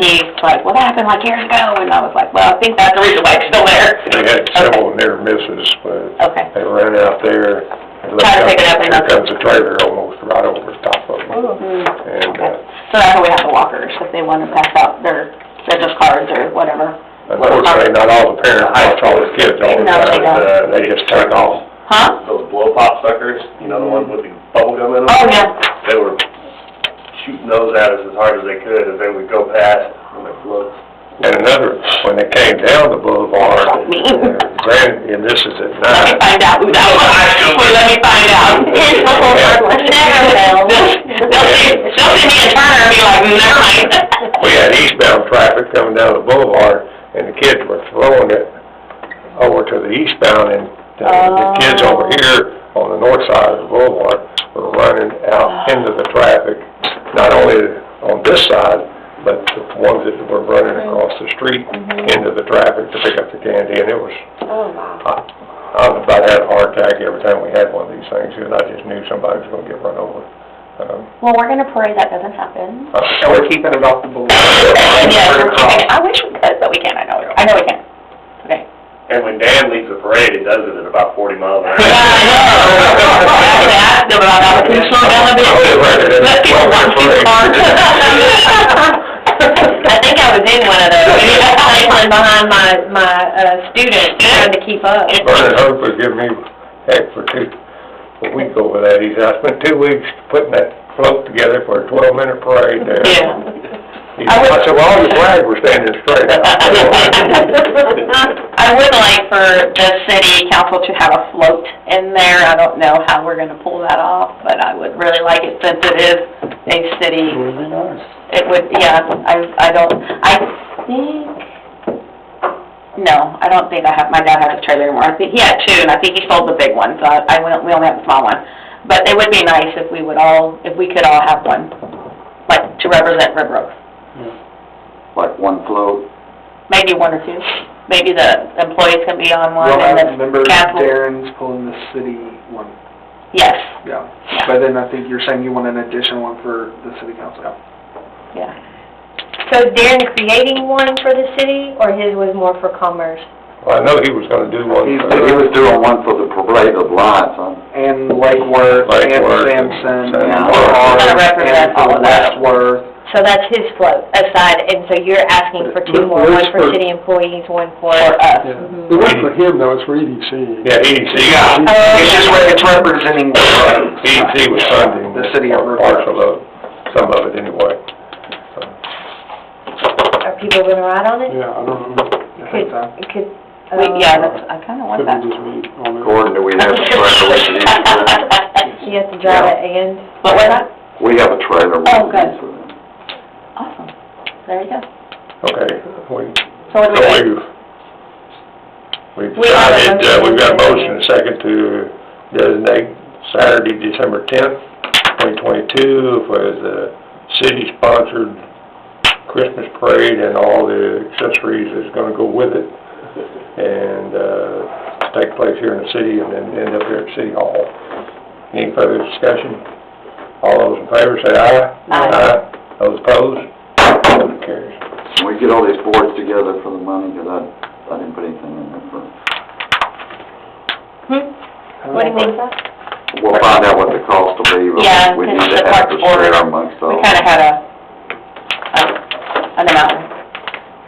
he's like, what happened like years ago? And I was like, well, I think that's the reason why it's still there. They had several near misses, but Okay. they ran out there. Try to pick it up and Here comes the trailer almost right over the top of them. And, Okay. So that's why we have the walkers, if they want to pass out their business cards or whatever. unfortunately, not all the parents watch all the kids all the No, they time. don't. They just take off. Huh? Those blow pop suckers, you know, the ones with the bubble gum in them? Oh, yeah. They were shooting those at us as hard as they could as they would go past on their floats. And another, when they came down the boulevard, and this is at Let me night. find out who that was. Wait, let me find out. They'll see me a turn and be like, never mind. We had eastbound traffic coming down the boulevard, and the kids were throwing it over to the eastbound, and the kids over here on the north side of the boulevard were running out into the traffic, not only on this side, but the ones that were running across the street into the traffic to pick up the candy, and it was, I was about to have a heart attack every time we had one of these things, because I just knew somebody was gonna get run over. Well, we're gonna pray that doesn't happen. And we're keeping it off the boulevard. Yes, we're keeping it. I wish we could, but we can't, I know we can't. Okay. And when Dan leads the parade, it does it at about 40 miles an hour. Yeah, I know. I actually asked him about that, can you slow down a bit? Let people run too far. I think I was in one of those, cycling behind my student, trying to keep up. Vernon Hope gave me heck for a week over that. He said, I spent 2 weeks putting that float together for a 12-minute parade there. Yeah. I said, well, all your flags were standing straight up. I would like for the city council to have a float in there. I don't know how we're gonna pull that off, but I would really like it since it is a city. Would be nice. It would, yeah, I don't think I have, my dad has a trailer anymore. I think he had two, and I think he sold the big one, so we only have the small one. But it would be nice if we could all have one, like, to represent River Oaks. Like one float. Maybe one or two. Maybe the employees can be on one, and then Remember council. Darren's pulling the city one. Yes, Yeah. But then I think you're saying you want an additional one for the city council. yeah. So Darren creating one for the city, or his was more for commerce? Well, I know he was gonna do one. He He was doing one for the parade of lights, And Lake Worth, and Sampson, and Yeah. Barr, Gotta represent and all of that. Westworth. So that's his float aside, and so you're asking for two more, one for city employees, one for For us. The one for him, though, it's for EDC. Yeah, EDC. It's just it's representing EDC was funding. the city of River Parts of some of it anyway. Are people gonna ride on it? Yeah, I don't know. Could, Yeah, I kinda want Could that. we just meet on it? Gordon, do we have a trailer we can use for that? you have to drive it and? What was that? We have a trailer we Oh, can good. use for that. Awesome. There you go. Okay, So what do we do? we've We have a decided, motion. we've got a motion and a second to designate Saturday, December 10th, 2022 for the city-sponsored Christmas parade and all the accessories that's gonna go with it. And, take place here in the city and then end up here at City Hall. Any further discussion? All those in favor say aye. Aye. Those opposed? Motion carries. Can we get all these boards together for the money, because I didn't put anything in there for... What do you mean? We'll find out what the cost will be, Yeah, but we because need the to have parks to board, share amongst all. we kinda had an amount.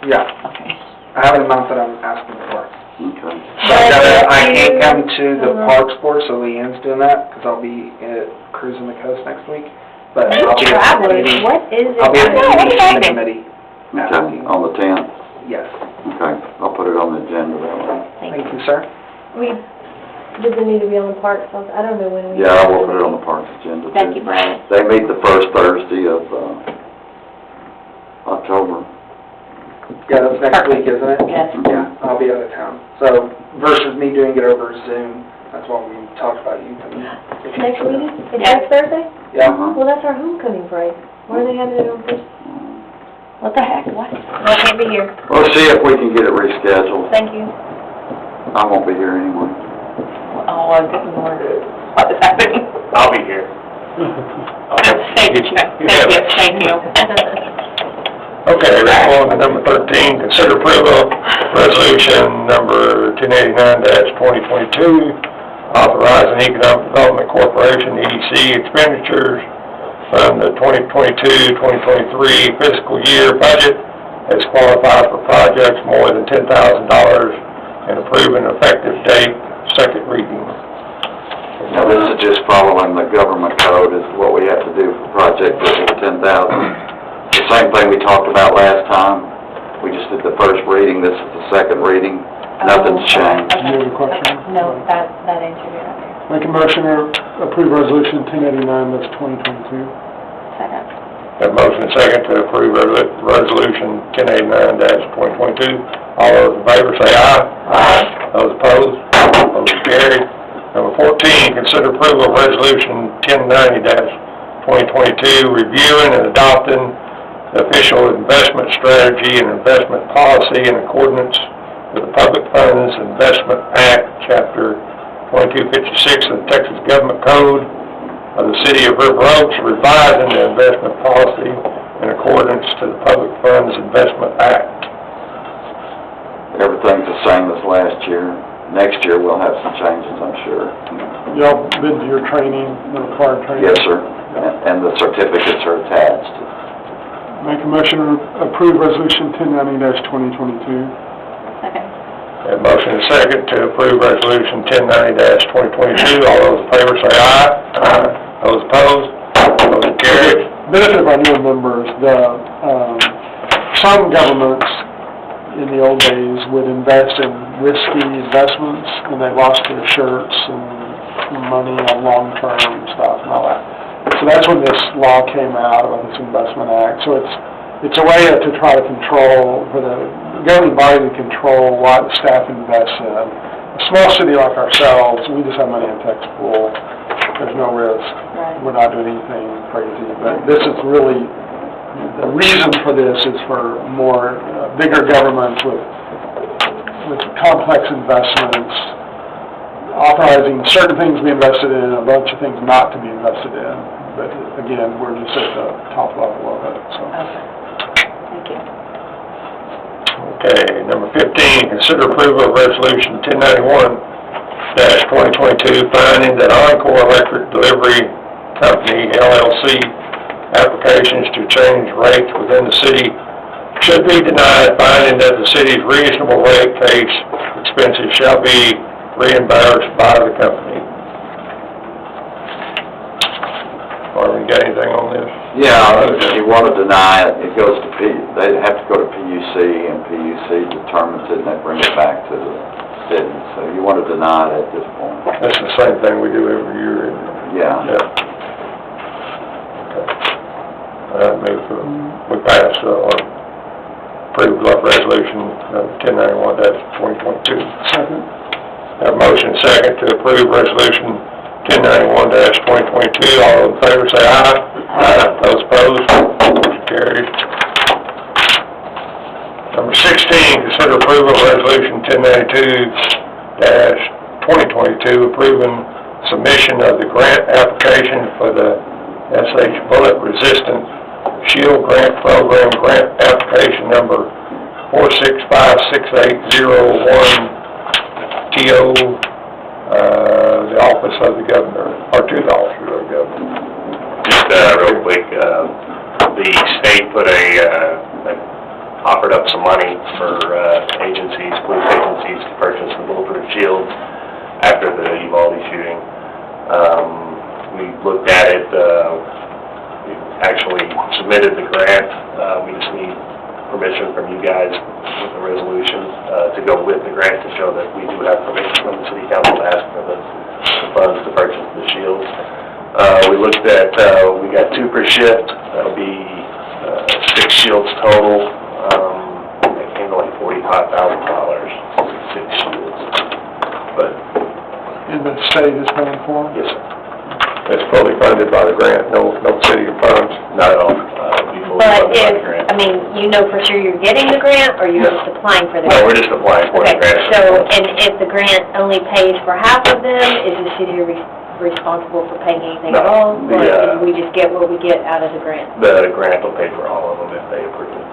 Yeah, Okay. I have an amount that I'm asking for. Okay. So I can't come to the parks board, so Leanne's doing that, because I'll be cruising the coast next week. But You I'll be at the travelers, meeting, what is it? I'll be at the I know, what meeting exciting. committee. Okay, asking. on the 10th? Yes. Okay, I'll put it on the agenda that way. Thank you, sir. Does it need to be on the park? I don't know when we. Yeah, I will put it on the parks agenda too. Thank you, Brian. They meet the first Thursday of, October. Yeah, that's next week, isn't it? Yes. Yeah, I'll be out of town. So versus me doing it over Zoom, that's why we talked about you coming. Next meeting? It's Yeah. next Thursday? Yeah. Uh-huh. Well, that's our homecoming parade. Why are they having it on first? What the heck, what? I can't be here. We'll see if we can get it rescheduled. Thank you. I won't be here anyway. Oh, good Lord. What is happening? I'll be here. Thank you, thank you. Okay, we're on to number 13, consider approval, resolution number 1089-2022, authorizing Economic Development Corporation, EDC, expenditures from the 2022-2023 fiscal year budget as qualified for projects more than $10,000 and approving effective date, second reading. Now, this is just following the government code, is what we have to do for projects over 10,000. The same thing we talked about last time. We just did the first reading, this is the second reading. Nothing's changed. Okay. You have a question? No, that answered it, okay. Make a motion to approve resolution 1089, that's 2022. Second. Have a motion and second to approve resolution 1089-2022. All those in favor say aye. Aye. Those opposed, motion carried. Number 14, consider approval of resolution 1090-2022, reviewing and adopting the official investment strategy and investment policy in accordance with the Public Funds Investment Act, Chapter 2256 of the Texas Government Code of the City of River Oaks, revising the investment policy in accordance to the Public Funds Investment Act. Everything's the same as last year. Next year, we'll have some changes, I'm sure. Y'all been to your training, the required training? Yes, sir. And the certificates are attached. Make a motion to approve resolution 1090-2022. Second. Have a motion and second to approve resolution 1090-2022. All those in favor say aye. Aye. Those opposed, motion carried. Benefit of our newer members, some governments in the old days would invest in risky investments, and they lost their shirts and money on long-term stuff and all that. So that's when this law came out about this Investment Act. So it's a way to try to control, for the governing body to control what staff invests in. A small city like ourselves, we just have money in tax pool. There's no risk. Right. We're not doing anything crazy. But this is really, the reason for this is for more bigger governments with complex investments, authorizing certain things to be invested in and a bunch of things not to be invested in. But again, we're just at the top level of it, so. Okay. Thank you. Okay, number 15, consider approval of resolution 1091-2022, finding that Encore Electric Delivery Company, LLC, applications to change rates within the city should be denied, finding that the city's reasonable rate case expenses shall be reimbursed by the company. Marvin, got anything on this? Yeah, if you want to deny it, it goes to they have to go to PUC, and PUC determines it, and they bring it back to the city. So you want to deny it at this point. That's the same thing we do every year, isn't it? Yeah. Okay. We passed, or approved resolution 1091-2022. Second. Have a motion second to approve resolution 1091-2022. All in favor say aye. Aye. Those opposed, motion carried. Number 16, consider approval of resolution 1092-2022, approving submission of the grant application for the SH Bullet Resistant Shield Grant Program, grant application number 4656801, TO, the Office of the Governor, or to the Office of the Governor. Just, real quick, the state offered up some money for, agencies, police agencies to purchase the bulletproof shields after the Uvalde shooting. We looked at it, we actually submitted the grant, we just need permission from you guys with the resolution, to go with the grant to show that we do have permission from the city council to ask for the funds to purchase the shields. We looked at, we got 2 per shift, that'll be, 6 shields total, it came to like $45,000, 6 shields, but. And the state is paying for them? Yes, sir. It's fully funded by the grant, no city funds. Not at all, we fully But funded by if, the grant. I mean, you know for sure you're getting the grant, or you're just applying for the No, grant? we're just applying for the Okay, grant. so, and if the grant only pays for half of them, is the city responsible for paying anything at all? No, Or do we just get what we get out of the grant? The grant will pay for all of them if they approve it.